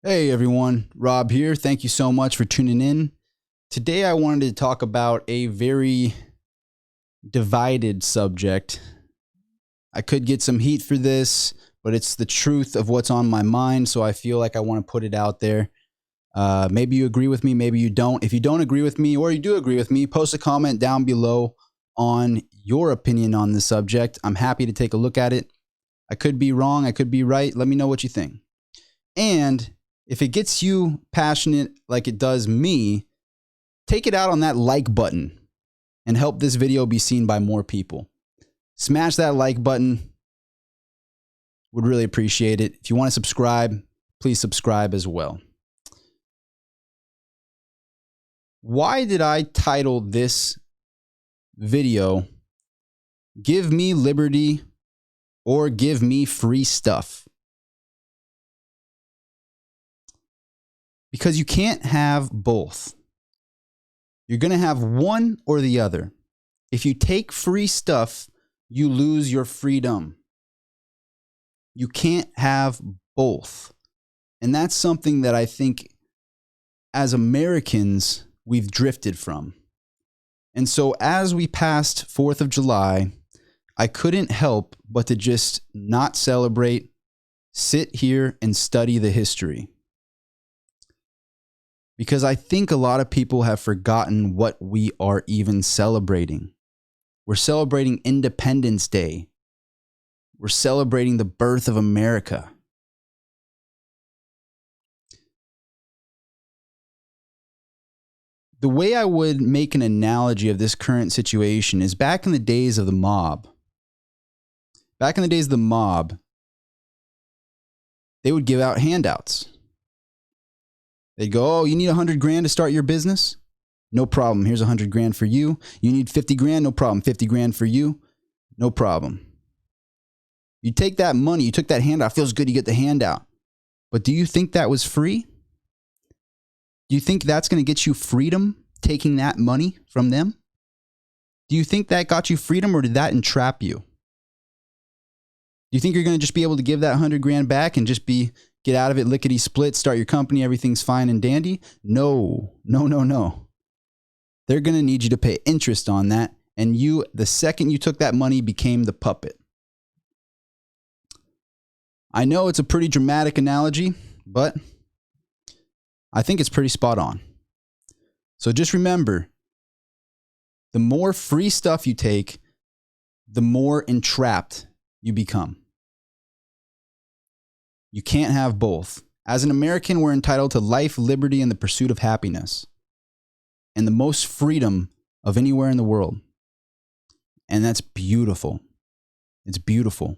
Hey everyone, Rob here. Thank you so much for tuning in. Today I wanted to talk about a very divided subject. I could get some heat for this, but it's the truth of what's on my mind, so I feel like I want to put it out there. Maybe you agree with me, maybe you don't. If you don't agree with me or you do agree with me, post a comment down below on your opinion on the subject. I'm happy to take a look at it. I could be wrong, I could be right. Let me know what you think. And if it gets you passionate like it does me, take it out on that like button and help this video be seen by more people. Smash that like button. Would really appreciate it. If you want to subscribe, please subscribe as well. Why did I title this video, "Give Me Liberty or Give Me Free Stuff"? Because you can't have both. You're going to have one or the other. If you take free stuff, you lose your freedom. You can't have both. And that's something that I think as Americans, we've drifted from. And so as we passed 4th of July, I couldn't help but to just not celebrate, sit here and study the history. Because I think a lot of people have forgotten what we are even celebrating. We're celebrating Independence Day. We're celebrating the birth of America. The way I would make an analogy of this current situation is back in the days of the mob. Back in the days of the mob, they would give out handouts. They'd go, "Oh, you need 100 grand to start your business? No problem. Here's 100 grand for you. You need 50 grand? No problem. 50 grand for you? No problem." You take that money, you took that handout, feels good, you get the handout. But do you think that was free? Do you think that's going to get you freedom, taking that money from them? Do you think that got you freedom, or did that entrap you? Do you think you're going to just be able to give that 100 grand back and just get out of it, lickety split, start your company, everything's fine and dandy? No. They're going to need you to pay interest on that. And you, the second you took that money, became the puppet. I know it's a pretty dramatic analogy, but I think it's pretty spot on. So just remember, the more free stuff you take, the more entrapped you become. You can't have both. As an American, we're entitled to life, liberty, and the pursuit of happiness, and the most freedom of anywhere in the world. And that's beautiful. It's beautiful.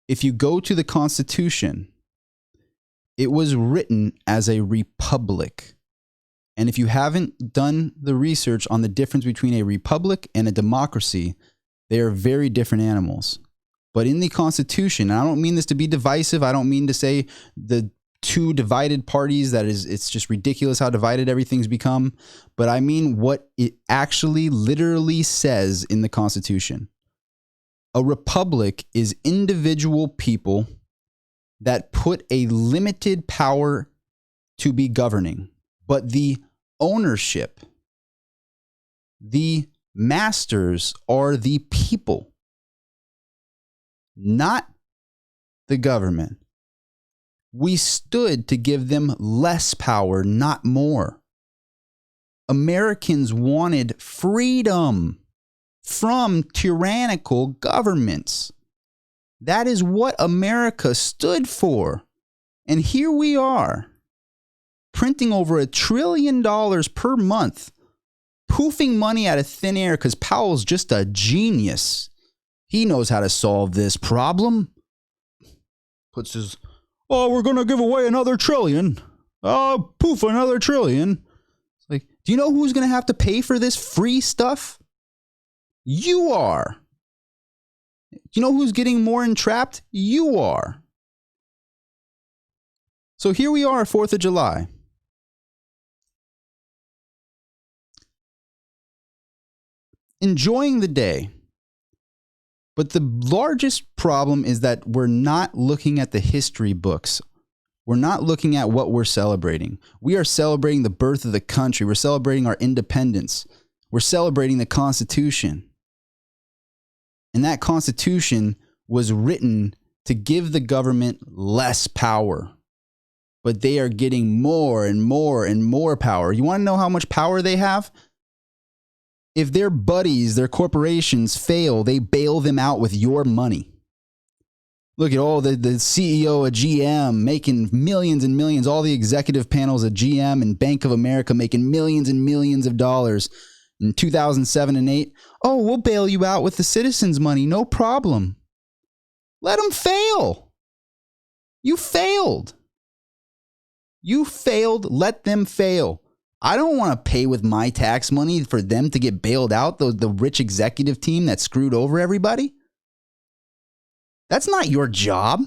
If you go to the Constitution, it was written as a republic. And if you haven't done the research on the difference between a republic and a democracy, they are very different animals. But in the Constitution, and I don't mean this to be divisive, I don't mean to say the two divided parties, it's just ridiculous how divided everything's become, but I mean what it actually literally says in the Constitution. A republic is individual people that put a limited power to be governing, but the ownership, the masters are the people. Not the government. We stood to give them less power, not more. Americans wanted freedom from tyrannical governments. That is what America stood for. And here we are, printing over $1 trillion per month, poofing money out of thin air because Powell's just a genius. He knows how to solve this problem. Puts his, "Oh, we're going to give away another trillion. Oh, poof, another trillion." It's like, do you know who's going to have to pay for this free stuff? You are. Do you know who's getting more entrapped? You are. So here we are, 4th of July. Enjoying the day. But the largest problem is that we're not looking at the history books we're not looking at what we're celebrating. We are celebrating the birth of the country. We're celebrating our independence. We're celebrating the Constitution. And that Constitution was written to give the government less power. But they are getting more and more and more power. You want to know how much power they have? If their buddies, their corporations fail, they bail them out with your money. Look at all the CEO of GM making millions and millions, all the executive panels of GM and Bank of America making millions and millions of dollars in 2007 and 8. Oh, we'll bail you out with the citizens' money, no problem. Let them fail. You failed. You failed, let them fail. I don't want to pay with my tax money for them to get bailed out, the rich executive team that screwed over everybody. That's not your job.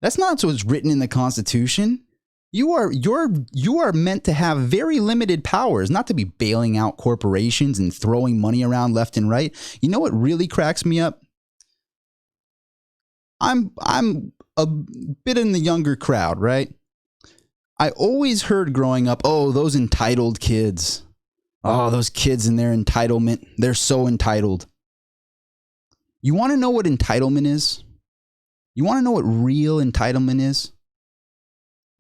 That's not what's written in the Constitution. You are meant to have very limited powers, not to be bailing out corporations and throwing money around left and right. You know what really cracks me up? I'm a bit in the younger crowd, right? I always heard growing up, oh, those entitled kids. Oh, those kids and their entitlement. They're so entitled. You want to know what entitlement is? You want to know what real entitlement is?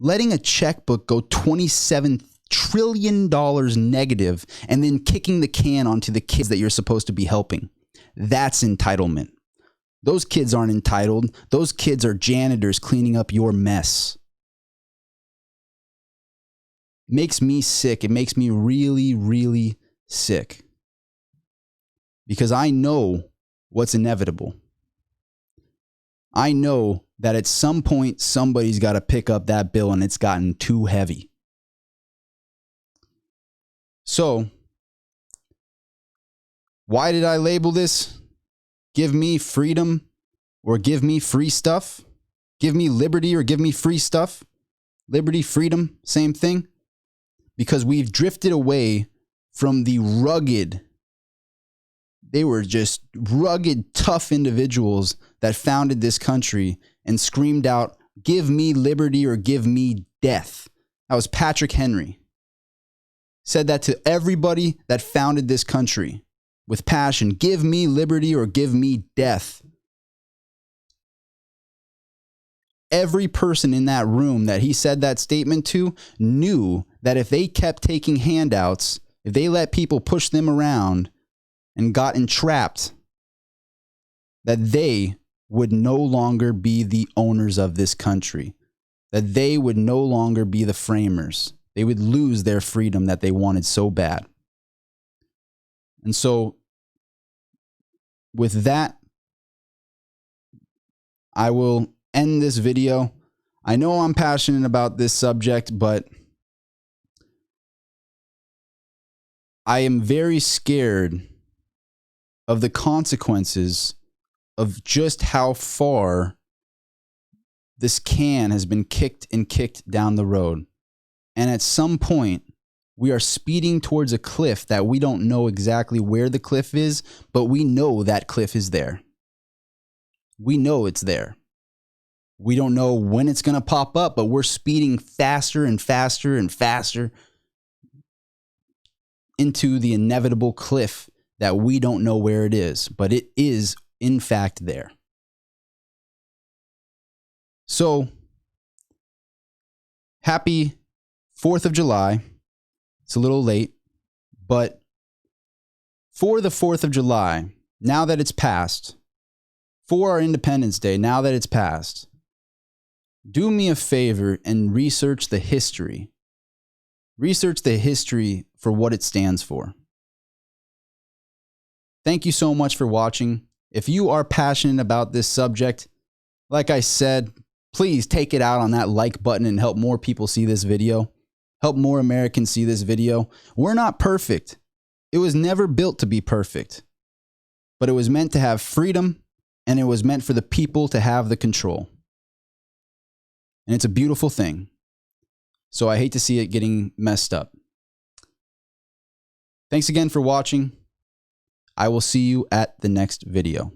Letting a checkbook go $27 trillion negative and then kicking the can onto the kids that you're supposed to be helping. That's entitlement. Those kids aren't entitled. Those kids are janitors cleaning up your mess. It makes me sick. It makes me really, really sick. Because I know what's inevitable. I know that at some point somebody's got to pick up that bill and it's gotten too heavy. So, why did I label this? Give me freedom or give me free stuff? Give me liberty or give me free stuff? Liberty, freedom, same thing. Because we've drifted away from the rugged, they were just rugged, tough individuals that founded this country and screamed out, give me liberty or give me death. That was Patrick Henry. Said that to everybody that founded this country with passion. Give me liberty or give me death. Every person in that room that he said that statement to knew that if they kept taking handouts, if they let people push them around and got entrapped, that they would no longer be the owners of this country, that they would no longer be the framers. They would lose their freedom that they wanted so bad. And so, with that, I will end this video. I know I'm passionate about this subject, but I am very scared of the consequences of just how far this can has been kicked and kicked down the road. And at some point, we are speeding towards a cliff that we don't know exactly where the cliff is, but we know that cliff is there. We know it's there. We don't know when it's going to pop up, but we're speeding faster and faster and faster into the inevitable cliff that we don't know where it is, but it is in fact there. So, happy 4th of July. It's a little late, but for the 4th of July, now that it's passed, for our Independence Day, now that it's passed, do me a favor and research the history. Research the history for what it stands for. Thank you so much for watching. If you are passionate about this subject, like I said, please take it out on that like button and help more people see this video. Help more Americans see this video. We're not perfect. It was never built to be perfect. But it was meant to have freedom, and it was meant for the people to have the control. And it's a beautiful thing. So I hate to see it getting messed up. Thanks again for watching. I will see you at the next video.